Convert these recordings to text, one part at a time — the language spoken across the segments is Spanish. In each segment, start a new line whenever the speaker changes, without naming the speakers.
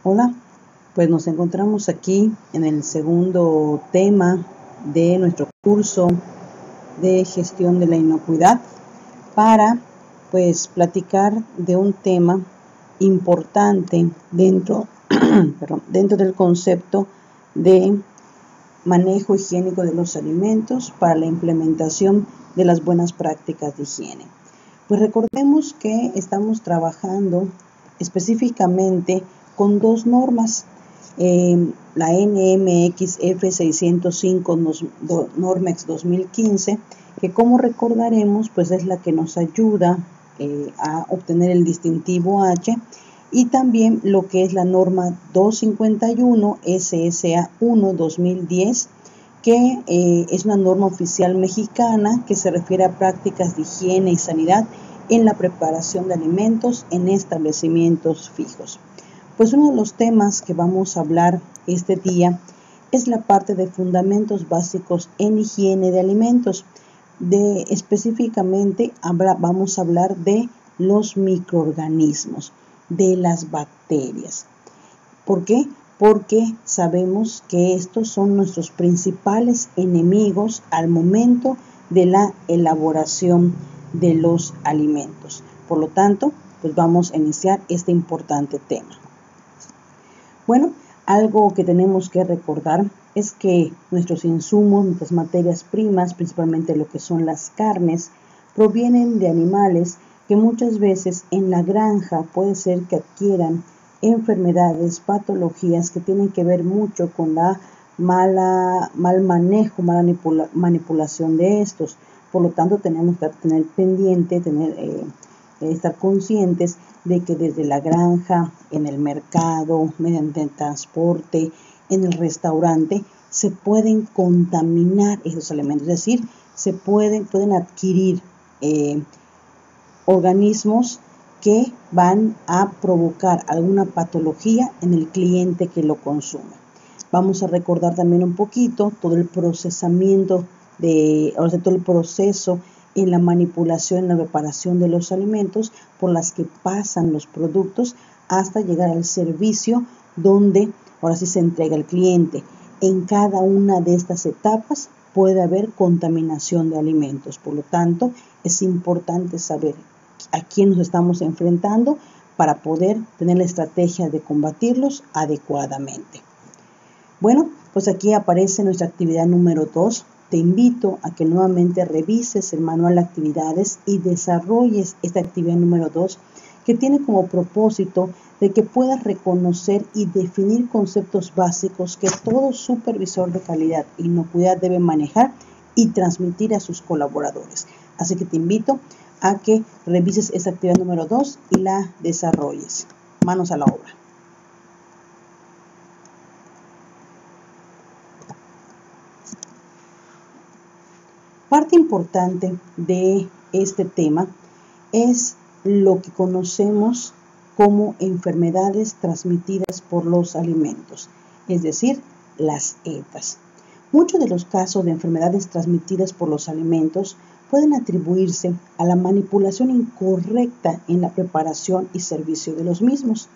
Hola, pues nos encontramos aquí en el segundo tema de nuestro curso de gestión de la inocuidad para pues platicar de un tema importante dentro, dentro del concepto de manejo higiénico de los alimentos para la implementación de las buenas prácticas de higiene. Pues recordemos que estamos trabajando específicamente con dos normas, la NMX F605 Normex 2015, que como recordaremos pues es la que nos ayuda a obtener el distintivo H, y también lo que es la norma 251 SSA 1 2010, que es una norma oficial mexicana que se refiere a prácticas de higiene y sanidad en la preparación de alimentos en establecimientos fijos. Pues uno de los temas que vamos a hablar este día es la parte de fundamentos básicos en higiene de alimentos. Específicamente vamos a hablar de los microorganismos, de las bacterias. ¿Por qué? Porque sabemos que estos son nuestros principales enemigos al momento de la elaboración de los alimentos. Por lo tanto, pues vamos a iniciar este importante tema. Bueno, algo que tenemos que recordar es que nuestros insumos, nuestras materias primas, principalmente lo que son las carnes, provienen de animales que muchas veces en la granja puede ser que adquieran enfermedades, patologías que tienen que ver mucho con la mal manejo, mala manipulación de estos. Por lo tanto, tenemos que tener pendiente, estar conscientes de que desde la granja, en el mercado, mediante el transporte, en el restaurante, se pueden contaminar esos alimentos, es decir, se pueden adquirir organismos que van a provocar alguna patología en el cliente que lo consume. Vamos a recordar también un poquito todo el procesamiento todo el proceso en la manipulación, en la preparación de los alimentos por las que pasan los productos hasta llegar al servicio donde ahora sí se entrega al cliente. En cada una de estas etapas puede haber contaminación de alimentos, por lo tanto es importante saber a quién nos estamos enfrentando para poder tener la estrategia de combatirlos adecuadamente. Bueno, pues aquí aparece nuestra actividad número 2. Te invito a que nuevamente revises el manual de actividades y desarrolles esta actividad número 2, que tiene como propósito de que puedas reconocer y definir conceptos básicos que todo supervisor de calidad e inocuidad debe manejar y transmitir a sus colaboradores. Así que te invito a que revises esta actividad número 2 y la desarrolles. Manos a la obra. Parte importante de este tema es lo que conocemos como enfermedades transmitidas por los alimentos, es decir, las ETAs. Muchos de los casos de enfermedades transmitidas por los alimentos pueden atribuirse a la manipulación incorrecta en la preparación y servicio de los mismos.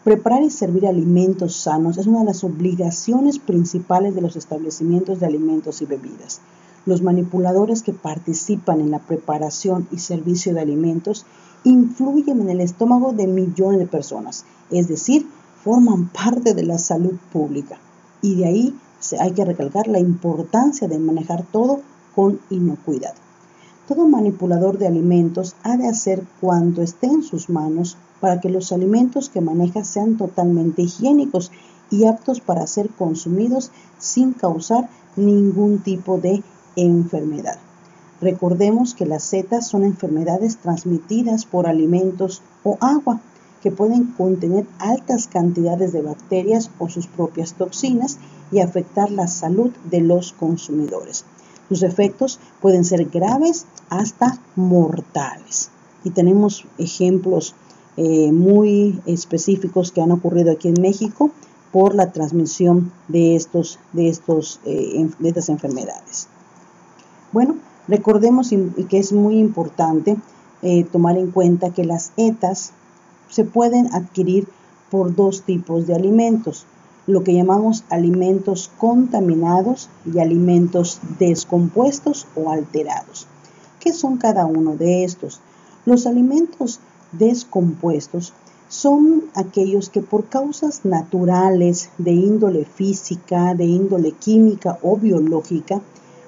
Preparar y servir alimentos sanos es una de las obligaciones principales de los establecimientos de alimentos y bebidas. Los manipuladores que participan en la preparación y servicio de alimentos influyen en el estómago de millones de personas, es decir, forman parte de la salud pública. Y de ahí hay que recalcar la importancia de manejar todo con inocuidad. Todo manipulador de alimentos ha de hacer cuanto esté en sus manos para que los alimentos que maneja sean totalmente higiénicos y aptos para ser consumidos sin causar ningún tipo de enfermedad. Recordemos que las ETAs son enfermedades transmitidas por alimentos o agua que pueden contener altas cantidades de bacterias o sus propias toxinas y afectar la salud de los consumidores. Sus efectos pueden ser graves hasta mortales. Y tenemos ejemplos muy específicos que han ocurrido aquí en México por la transmisión de estas enfermedades. Bueno, recordemos que es muy importante tomar en cuenta que las ETAs se pueden adquirir por dos tipos de alimentos, lo que llamamos alimentos contaminados y alimentos descompuestos o alterados. ¿Qué son cada uno de estos? Los alimentos descompuestos son aquellos que por causas naturales de índole física, de índole química o biológica,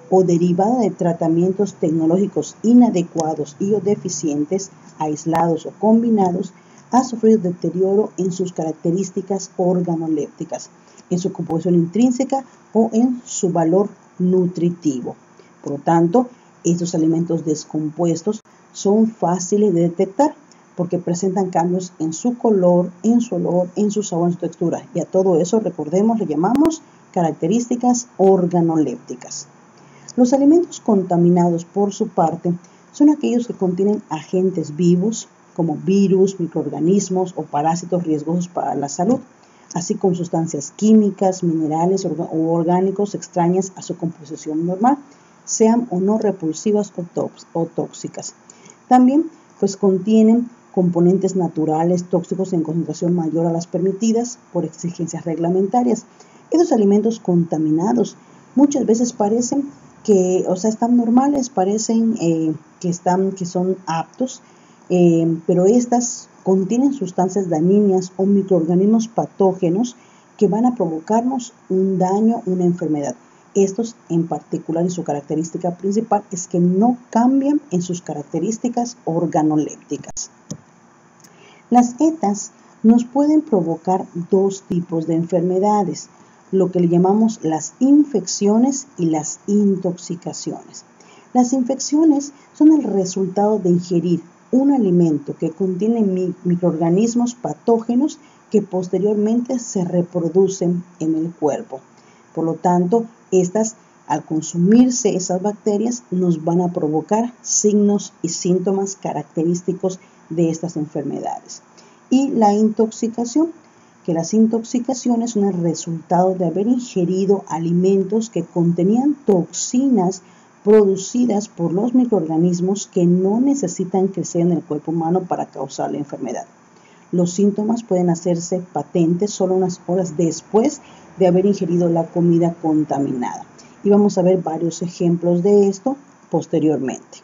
o derivada de tratamientos tecnológicos inadecuados y o deficientes, aislados o combinados, ha sufrido deterioro en sus características organolépticas, en su composición intrínseca o en su valor nutritivo. Por lo tanto, estos alimentos descompuestos son fáciles de detectar porque presentan cambios en su color, en su olor, en su sabor, en su textura. Y a todo eso, recordemos, le llamamos características organolépticas. Los alimentos contaminados, por su parte, son aquellos que contienen agentes vivos, como virus, microorganismos o parásitos riesgosos para la salud, así como sustancias químicas, minerales o orgánicos extrañas a su composición normal, sean o no repulsivas o tóxicas. También pues contienen componentes naturales tóxicos en concentración mayor a las permitidas por exigencias reglamentarias. Estos alimentos contaminados muchas veces parecen que, están normales, parecen que son aptos, pero estas contienen sustancias dañinas o microorganismos patógenos que van a provocarnos un daño, una enfermedad. Estos en particular, en su característica principal, es que no cambian en sus características organolépticas. Las ETAs nos pueden provocar dos tipos de enfermedades, lo que le llamamos las infecciones y las intoxicaciones. Las infecciones son el resultado de ingerir un alimento que contiene microorganismos patógenos que posteriormente se reproducen en el cuerpo. Por lo tanto, al consumirse esas bacterias, nos van a provocar signos y síntomas característicos de estas enfermedades. Y la intoxicación, que las intoxicaciones son el resultado de haber ingerido alimentos que contenían toxinas producidas por los microorganismos que no necesitan crecer en el cuerpo humano para causar la enfermedad. Los síntomas pueden hacerse patentes solo unas horas después de haber ingerido la comida contaminada. Y vamos a ver varios ejemplos de esto posteriormente.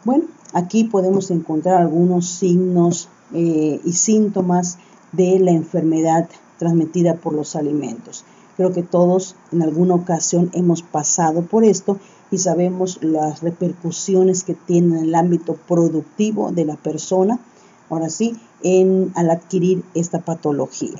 Bueno, aquí podemos encontrar algunos signos y síntomas de la enfermedad transmitida por los alimentos. Creo que todos en alguna ocasión hemos pasado por esto y sabemos las repercusiones que tiene en el ámbito productivo de la persona, ahora sí, al adquirir esta patología.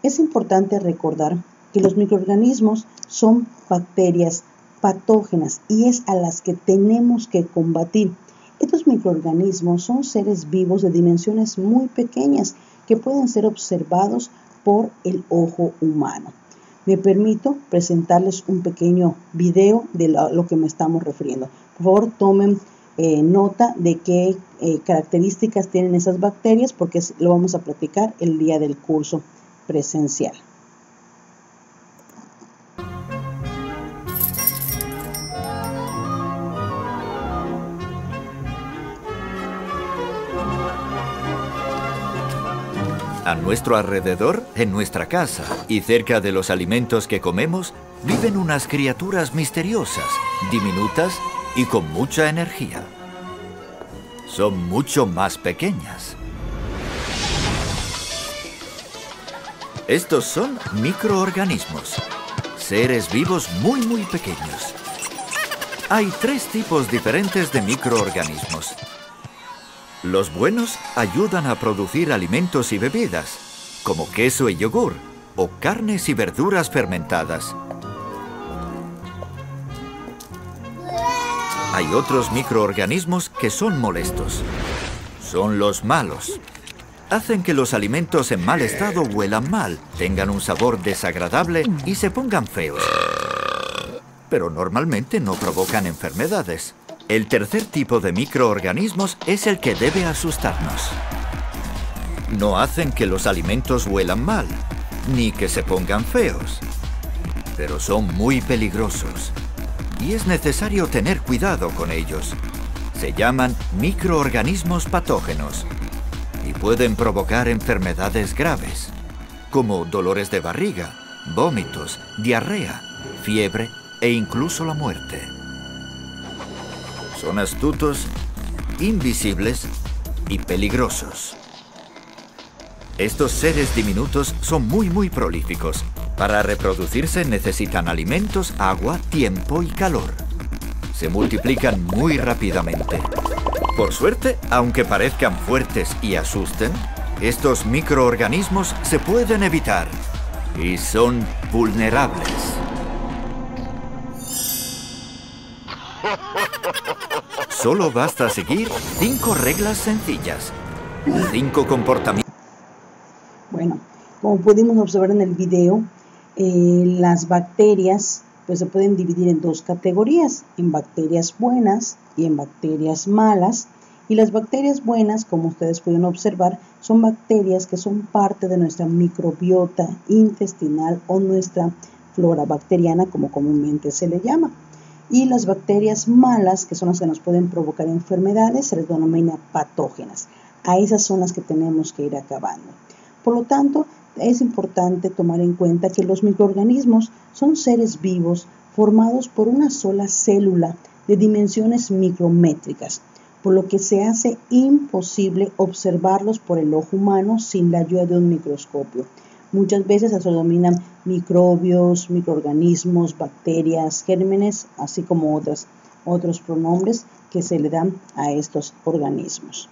Es importante recordar que los microorganismos son bacterias patógenas y es a las que tenemos que combatir. Estos microorganismos son seres vivos de dimensiones muy pequeñas que pueden ser observados por el ojo humano. Me permito presentarles un pequeño video de lo que me estamos refiriendo. Por favor, tomen nota de qué características tienen esas bacterias porque lo vamos a platicar el día del curso presencial.
A nuestro alrededor, en nuestra casa y cerca de los alimentos que comemos, viven unas criaturas misteriosas, diminutas y con mucha energía. Son mucho más pequeñas. Estos son microorganismos, seres vivos muy pequeños. Hay tres tipos diferentes de microorganismos. Los buenos ayudan a producir alimentos y bebidas, como queso y yogur, o carnes y verduras fermentadas. Hay otros microorganismos que son molestos. Son los malos. Hacen que los alimentos en mal estado huelan mal, tengan un sabor desagradable y se pongan feos. Pero normalmente no provocan enfermedades. El tercer tipo de microorganismos es el que debe asustarnos. No hacen que los alimentos huelan mal, ni que se pongan feos, pero son muy peligrosos y es necesario tener cuidado con ellos. Se llaman microorganismos patógenos y pueden provocar enfermedades graves, como dolores de barriga, vómitos, diarrea, fiebre e incluso la muerte. Son astutos, invisibles y peligrosos. Estos seres diminutos son muy prolíficos. Para reproducirse necesitan alimentos, agua, tiempo y calor. Se multiplican muy rápidamente. Por suerte, aunque parezcan fuertes y asusten, estos microorganismos se pueden evitar y son vulnerables. Solo basta seguir 5 reglas sencillas, 5 comportamientos.
Bueno, como pudimos observar en el video, las bacterias pues se pueden dividir en 2 categorías, en bacterias buenas y en bacterias malas. Y las bacterias buenas, como ustedes pueden observar, son bacterias que son parte de nuestra microbiota intestinal o nuestra flora bacteriana, como comúnmente se le llama. Y las bacterias malas, que son las que nos pueden provocar enfermedades, se les denomina patógenas. A esas son las que tenemos que ir acabando. Por lo tanto, es importante tomar en cuenta que los microorganismos son seres vivos formados por una sola célula de dimensiones micrométricas, por lo que se hace imposible observarlos por el ojo humano sin la ayuda de un microscopio. Muchas veces se denominan microbios, microorganismos, bacterias, gérmenes, así como otros pronombres que se le dan a estos organismos.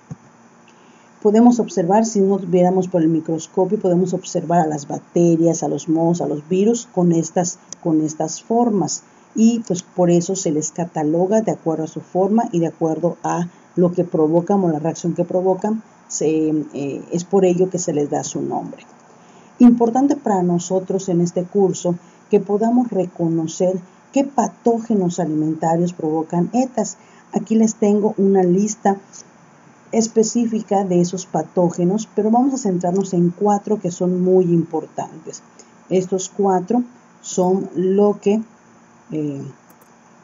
Podemos observar, si no viéramos por el microscopio, podemos observar a las bacterias, a los mohos, a los virus con estas formas. Y pues por eso se les cataloga de acuerdo a su forma y de acuerdo a lo que provocan o la reacción que provocan, es por ello que se les da su nombre. Importante para nosotros en este curso que podamos reconocer qué patógenos alimentarios provocan ETAs. Aquí les tengo una lista específica de esos patógenos, pero vamos a centrarnos en 4 que son muy importantes. Estos 4 son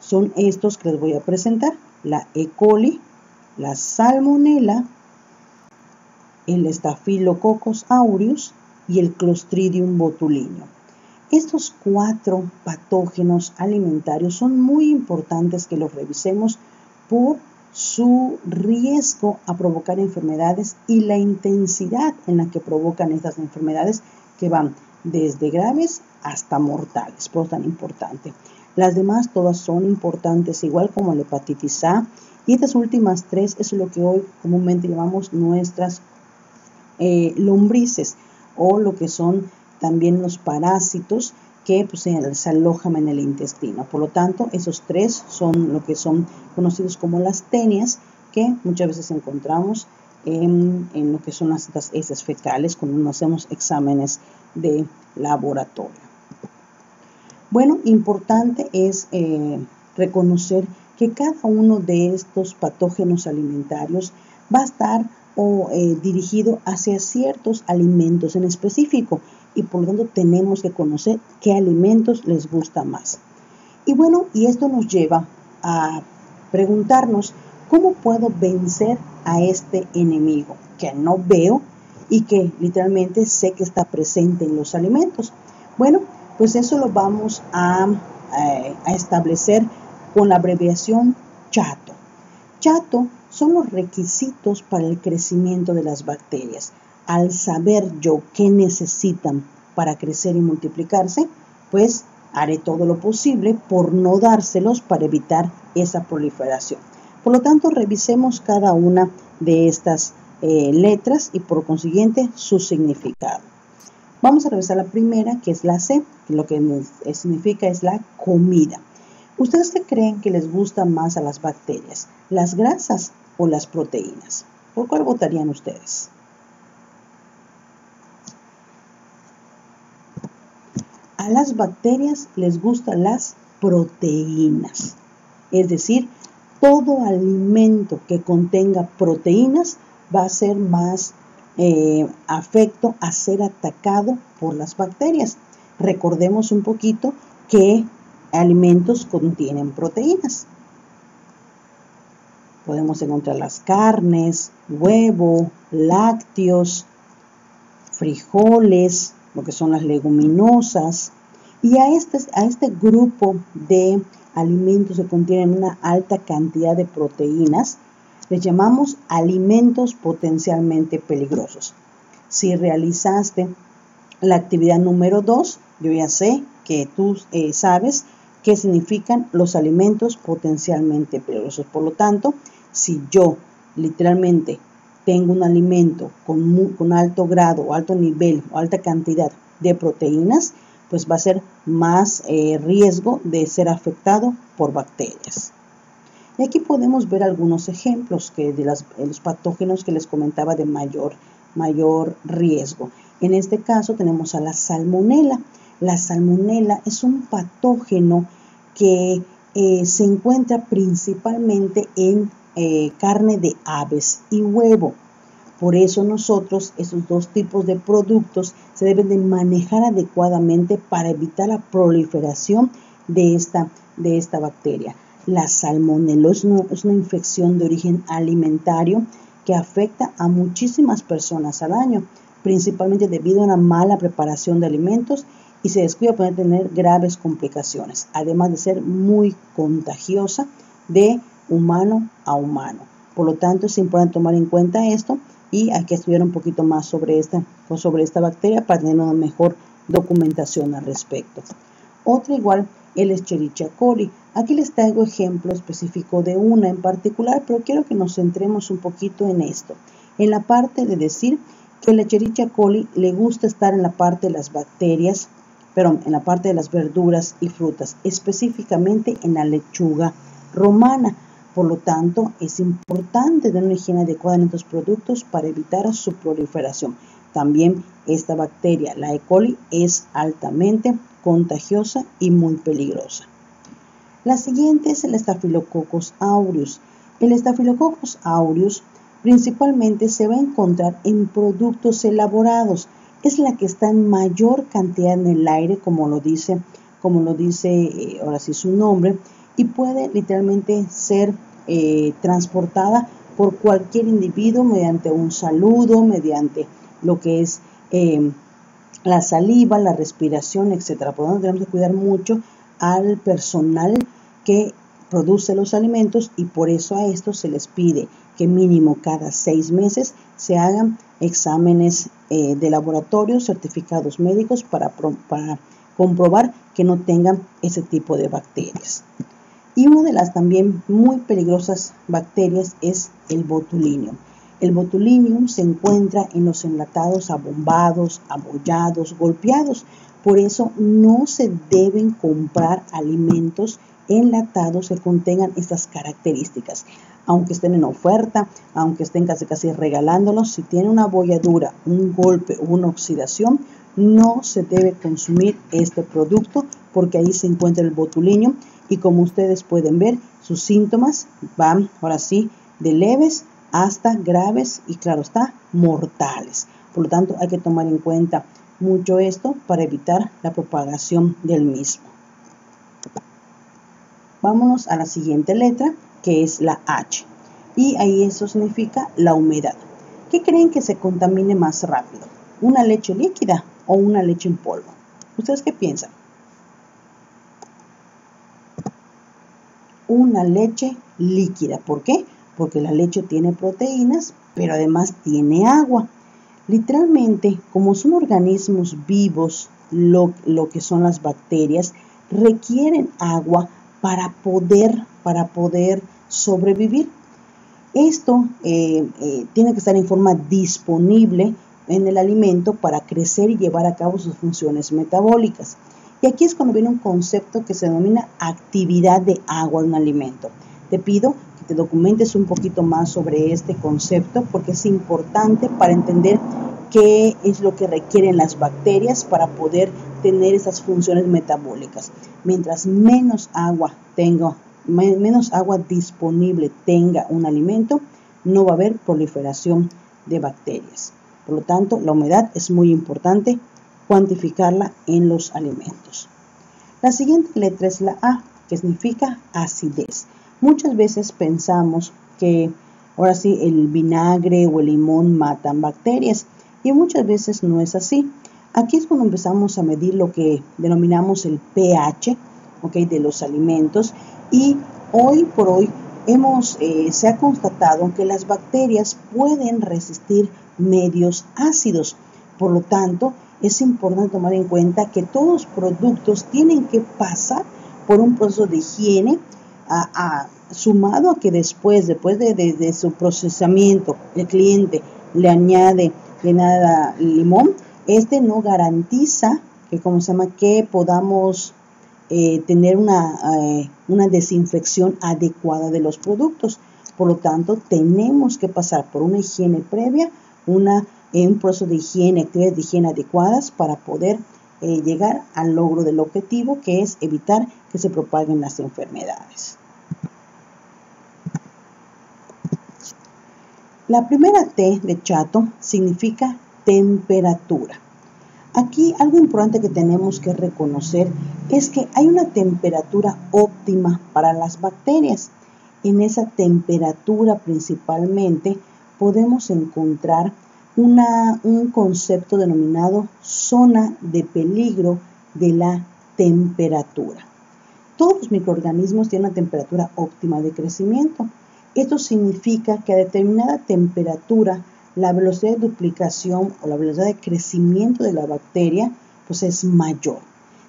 son estos que les voy a presentar: la E. coli, la Salmonella, el Staphylococcus aureus y el Clostridium botulinum. Estos 4 patógenos alimentarios son muy importantes que los revisemos por su riesgo a provocar enfermedades y la intensidad en la que provocan estas enfermedades, que van desde graves hasta mortales, por eso tan importante. Las demás todas son importantes, igual como la hepatitis A, y estas últimas 3 es lo que hoy comúnmente llamamos nuestras lombrices, o lo que son también los parásitos que pues, se alojan en el intestino. Por lo tanto, esos 3 son lo que son conocidos como las tenias, que muchas veces encontramos en lo que son las heces fecales cuando hacemos exámenes de laboratorio. Bueno, importante es reconocer que cada uno de estos patógenos alimentarios va a estar dirigido hacia ciertos alimentos en específico, y por lo tanto tenemos que conocer qué alimentos les gusta más. Y bueno, y esto nos lleva a preguntarnos, ¿cómo puedo vencer a este enemigo que no veo y que literalmente sé que está presente en los alimentos? Bueno, pues eso lo vamos a establecer con la abreviación CHATO. CHATO son los requisitos para el crecimiento de las bacterias. Al saber yo qué necesitan para crecer y multiplicarse, pues haré todo lo posible por no dárselos para evitar esa proliferación. Por lo tanto, revisemos cada una de estas letras y por consiguiente su significado. Vamos a revisar la primera, que es la C, que lo que significa es la comida. ¿Ustedes qué creen que les gusta más a las bacterias? ¿Las grasas o las proteínas? ¿Por cuál votarían ustedes? A las bacterias les gustan las proteínas, es decir, todo alimento que contenga proteínas va a ser más afecto a ser atacado por las bacterias. Recordemos un poquito qué alimentos contienen proteínas. Podemos encontrar las carnes, huevo, lácteos, frijoles, lo que son las leguminosas. Y a este grupo de alimentos que contienen una alta cantidad de proteínas, les llamamos alimentos potencialmente peligrosos. Si realizaste la actividad número 2, yo ya sé que tú sabes qué significan los alimentos potencialmente peligrosos. Por lo tanto, si yo literalmente tengo un alimento con alto grado, o alto nivel, o alta cantidad de proteínas, pues va a ser más riesgo de ser afectado por bacterias. Y aquí podemos ver algunos ejemplos de los patógenos que les comentaba de mayor riesgo. En este caso tenemos a la salmonela. La salmonela es un patógeno que se encuentra principalmente en carne de aves y huevo. Por eso nosotros, esos dos tipos de productos se deben de manejar adecuadamente para evitar la proliferación de esta bacteria. La salmonela es una infección de origen alimentario que afecta a muchísimas personas al año, principalmente debido a una mala preparación de alimentos, y se descuida puede tener graves complicaciones, además de ser muy contagiosa de humano a humano. Por lo tanto, es importante tomar en cuenta esto y hay que estudiar un poquito más sobre esta bacteria para tener una mejor documentación al respecto. Otra igual, el Escherichia coli. Aquí les traigo ejemplo específico de una en particular, pero quiero que nos centremos un poquito en esto. En la parte de decir que el Escherichia coli le gusta estar en la parte de las bacterias, en la parte de las verduras y frutas, específicamente en la lechuga romana. Por lo tanto, es importante tener una higiene adecuada en estos productos para evitar su proliferación. También esta bacteria, la E. coli, es altamente contagiosa y muy peligrosa. La siguiente es el Staphylococcus aureus. El Staphylococcus aureus principalmente se va a encontrar en productos elaborados. Es la que está en mayor cantidad en el aire, como lo dice ahora sí su nombre, y puede literalmente ser transportada por cualquier individuo mediante un saludo, mediante lo que es la saliva, la respiración, etc. Por lo tanto, tenemos que cuidar mucho al personal que produce los alimentos y por eso a estos se les pide que mínimo cada 6 meses se hagan exámenes de laboratorio, certificados médicos para comprobar que no tengan ese tipo de bacterias. Y una de las también muy peligrosas bacterias es el Botulinum. El Botulinum se encuentra en los enlatados abombados, abollados, golpeados. Por eso no se deben comprar alimentos enlatados que contengan estas características. Aunque estén en oferta, aunque estén casi regalándolos, si tiene una abolladura, un golpe o una oxidación, no se debe consumir este producto porque ahí se encuentra el botulinum y como ustedes pueden ver, sus síntomas van ahora sí de leves hasta graves y claro está, mortales. Por lo tanto, hay que tomar en cuenta mucho esto para evitar la propagación del mismo. Vámonos a la siguiente letra, que es la H. Y ahí eso significa la humedad. ¿Qué creen que se contamine más rápido? ¿Una leche líquida o una leche en polvo? ¿Ustedes qué piensan? Una leche líquida. ¿Por qué? Porque la leche tiene proteínas, pero además tiene agua. Literalmente, como son organismos vivos, lo que son las bacterias, requieren agua para poder sobrevivir. Esto tiene que estar en forma disponible en el alimento para crecer y llevar a cabo sus funciones metabólicas. Y aquí es cuando viene un concepto que se denomina actividad de agua en un alimento. Te pido que te documentes un poquito más sobre este concepto porque es importante para entender qué es lo que requieren las bacterias para poder tener esas funciones metabólicas. Mientras menos agua disponible tenga un alimento, no va a haber proliferación de bacterias. Por lo tanto, la humedad es muy importante cuantificarla en los alimentos. La siguiente letra es la A, que significa acidez. Muchas veces pensamos que ahora sí el vinagre o el limón matan bacterias, y muchas veces no es así. Aquí es cuando empezamos a medir lo que denominamos el pH, ¿okay?, de los alimentos, y hoy por hoy se ha constatado que las bacterias pueden resistir medios ácidos. Por lo tanto, es importante tomar en cuenta que todos los productos tienen que pasar por un proceso de higiene, sumado a que después de su procesamiento, el cliente le añade limón. Este no garantiza que podamos tener una desinfección adecuada de los productos. Por lo tanto, tenemos que pasar por una higiene previa, un proceso de higiene, actividades de higiene adecuadas para poder llegar al logro del objetivo, que es evitar que se propaguen las enfermedades. La primera T de chato significa temperatura. Aquí algo importante que tenemos que reconocer es que hay una temperatura óptima para las bacterias. En esa temperatura principalmente podemos encontrar un concepto denominado zona de peligro de la temperatura. Todos los microorganismos tienen una temperatura óptima de crecimiento. Esto significa que a determinada temperatura la velocidad de duplicación o la velocidad de crecimiento de la bacteria pues es mayor.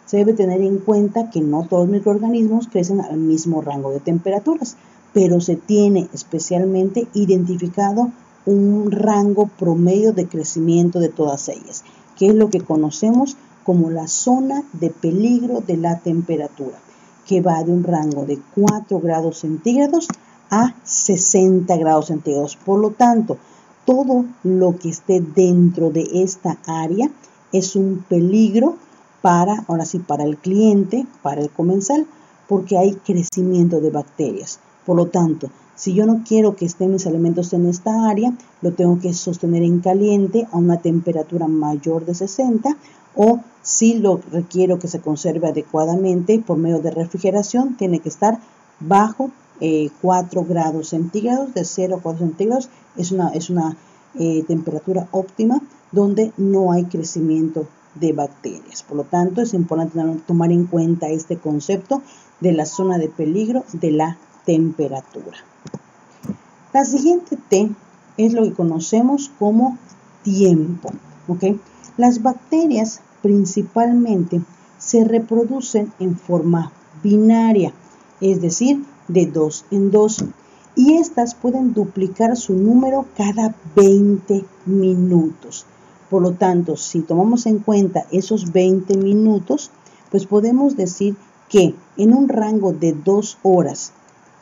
Se debe tener en cuenta que no todos los microorganismos crecen al mismo rango de temperaturas, pero se tiene especialmente identificado un rango promedio de crecimiento de todas ellas, que es lo que conocemos como la zona de peligro de la temperatura, que va de un rango de 4 grados centígrados a 60 grados centígrados. Por lo tanto, todo lo que esté dentro de esta área es un peligro para el cliente, para el comensal, porque hay crecimiento de bacterias. Por lo tanto, si yo no quiero que estén mis alimentos en esta área, lo tengo que sostener en caliente a una temperatura mayor de 60, o si lo requiero que se conserve adecuadamente por medio de refrigeración, tiene que estar bajo 4 grados centígrados, de 0 a 4 centígrados. Es una temperatura óptima donde no hay crecimiento de bacterias. Por lo tanto, es importante tomar en cuenta este concepto de la zona de peligro de la temperatura. La siguiente T es lo que conocemos como tiempo. ¿Okay? Las bacterias principalmente se reproducen en forma binaria, es decir, de 2 en 2. Y estas pueden duplicar su número cada 20 minutos. Por lo tanto, si tomamos en cuenta esos 20 minutos, pues podemos decir que en un rango de 2 horas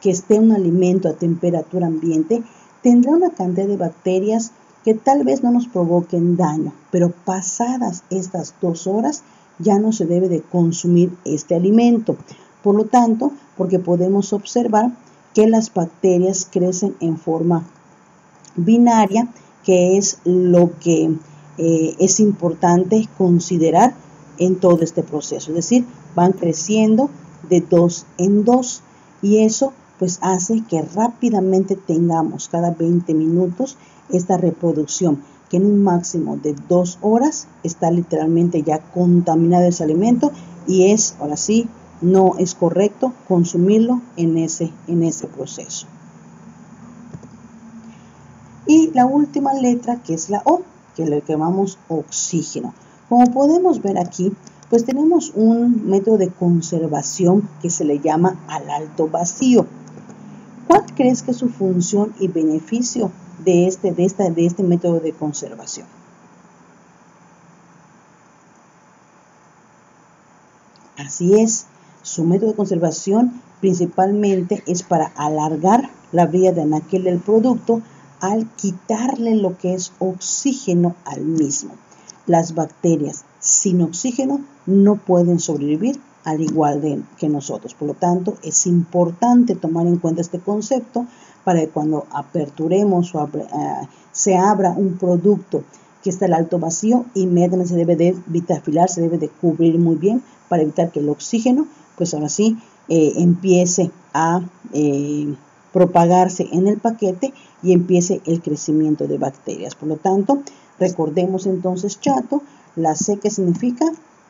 que esté un alimento a temperatura ambiente, tendrá una cantidad de bacterias que tal vez no nos provoquen daño, pero pasadas estas 2 horas ya no se debe de consumir este alimento. Por lo tanto, porque podemos observar que las bacterias crecen en forma binaria, que es lo que es importante considerar en todo este proceso. Es decir, van creciendo de 2 en 2, y eso pues hace que rápidamente tengamos cada 20 minutos esta reproducción, que en un máximo de 2 horas está literalmente ya contaminado ese alimento, y ahora sí, no es correcto consumirlo en ese proceso. Y la última letra, que es la O, que le llamamos oxígeno. Como podemos ver aquí, pues tenemos un método de conservación que se le llama al alto vacío. ¿Cuál crees que es su función y beneficio de este método de conservación? Así es. Su método de conservación principalmente es para alargar la vida de anaquel del producto al quitarle lo que es oxígeno al mismo. Las bacterias sin oxígeno no pueden sobrevivir al igual que nosotros. Por lo tanto, es importante tomar en cuenta este concepto para que cuando aperturemos o se abra un producto que está al alto vacío, inmediatamente se debe de vitafilar, se debe de cubrir muy bien para evitar que el oxígeno pues ahora sí empiece a propagarse en el paquete y empiece el crecimiento de bacterias. Por lo tanto, recordemos entonces chato, la C que significa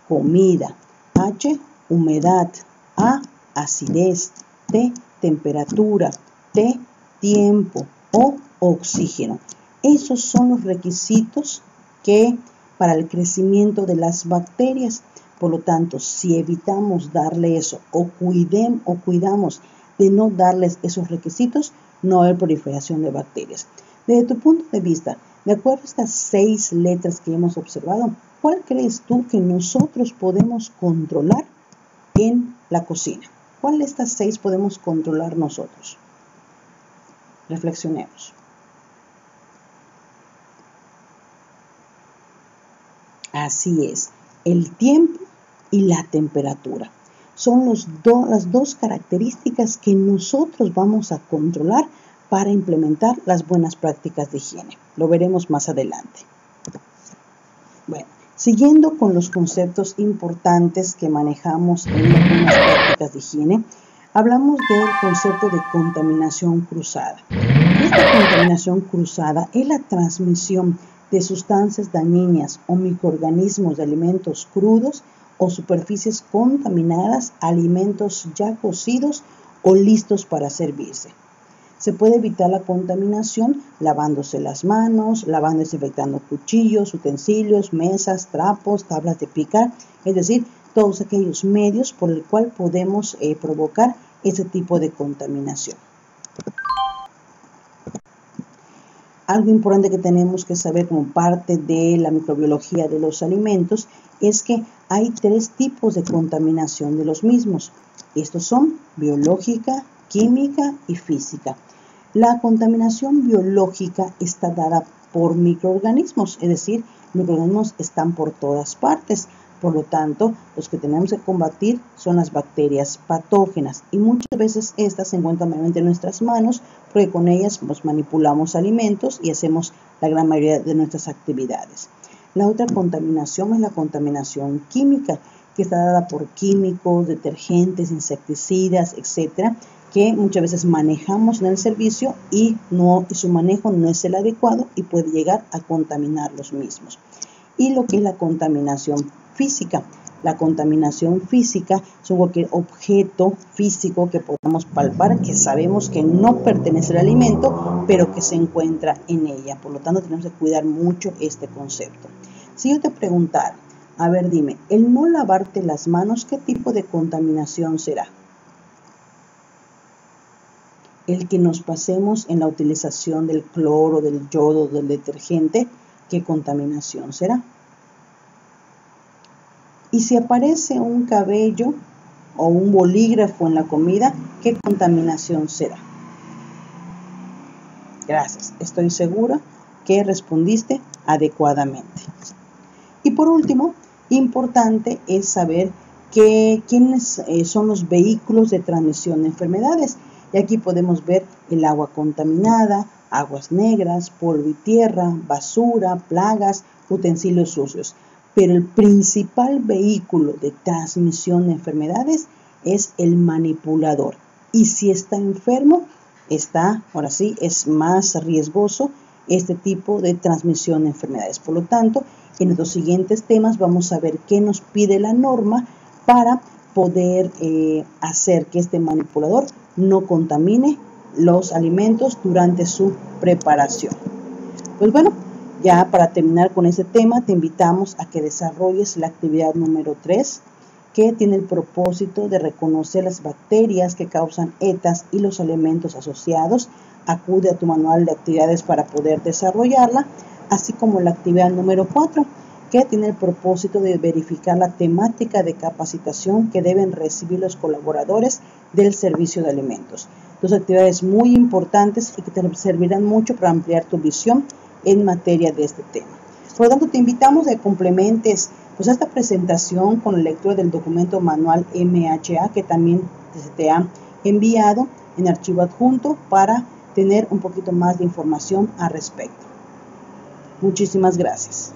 comida, H, humedad, A, acidez, T, temperatura, T, tiempo, O, oxígeno. Esos son los requisitos que para el crecimiento de las bacterias. Por lo tanto, si evitamos darle eso o cuidamos de no darles esos requisitos, no va a haber proliferación de bacterias. Desde tu punto de vista, de acuerdo a estas 6 letras que hemos observado, ¿cuál crees tú que nosotros podemos controlar en la cocina? ¿Cuál de estas 6 podemos controlar nosotros? Reflexionemos. Así es, el tiempo y la temperatura. Son las dos características que nosotros vamos a controlar para implementar las buenas prácticas de higiene. Lo veremos más adelante. Bueno, siguiendo con los conceptos importantes que manejamos en las buenas prácticas de higiene, hablamos del concepto de contaminación cruzada. Esta contaminación cruzada es la transmisión de sustancias dañinas o microorganismos de alimentos crudos o superficies contaminadas a alimentos ya cocidos o listos para servirse. Se puede evitar la contaminación lavándose las manos, lavando y desinfectando cuchillos, utensilios, mesas, trapos, tablas de picar, es decir, todos aquellos medios por el cual podemos provocar ese tipo de contaminación. Algo importante que tenemos que saber como parte de la microbiología de los alimentos es que hay 3 tipos de contaminación de los mismos. Estos son biológica, química y física. La contaminación biológica está dada por microorganismos, es decir, microorganismos están por todas partes. Por lo tanto, los que tenemos que combatir son las bacterias patógenas y muchas veces estas se encuentran mayormente en nuestras manos porque con ellas manipulamos alimentos y hacemos la gran mayoría de nuestras actividades. La otra contaminación es la contaminación química, que está dada por químicos, detergentes, insecticidas, etcétera, que muchas veces manejamos en el servicio y su manejo no es el adecuado y puede llegar a contaminar los mismos. Y lo que es la contaminación física. La contaminación física es cualquier objeto físico que podamos palpar, que sabemos que no pertenece al alimento, pero que se encuentra en ella. Por lo tanto, tenemos que cuidar mucho este concepto. Si yo te preguntara, a ver, dime, el no lavarte las manos, ¿qué tipo de contaminación será? El que nos pasemos en la utilización del cloro, del yodo, del detergente, ¿qué contaminación será? Y si aparece un cabello o un bolígrafo en la comida, ¿qué contaminación será? Gracias, estoy segura que respondiste adecuadamente. Y por último, importante es saber quiénes son los vehículos de transmisión de enfermedades. Y aquí podemos ver el agua contaminada, aguas negras, polvo y tierra, basura, plagas, utensilios sucios. Pero el principal vehículo de transmisión de enfermedades es el manipulador. Y si está enfermo, ahora sí, es más riesgoso este tipo de transmisión de enfermedades. Por lo tanto, en nuestros siguientes temas vamos a ver qué nos pide la norma para poder hacer que este manipulador no contamine los alimentos durante su preparación. Pues bueno, ya para terminar con este tema, te invitamos a que desarrolles la actividad número 3, que tiene el propósito de reconocer las bacterias que causan ETAs y los elementos asociados. Acude a tu manual de actividades para poder desarrollarla, así como la actividad número 4, que tiene el propósito de verificar la temática de capacitación que deben recibir los colaboradores del servicio de alimentos. Dos actividades muy importantes y que te servirán mucho para ampliar tu visión en materia de este tema. Por lo tanto, te invitamos a que complementes esta presentación con la lectura del documento manual MHA que también se te ha enviado en archivo adjunto para tener un poquito más de información al respecto. Muchísimas gracias.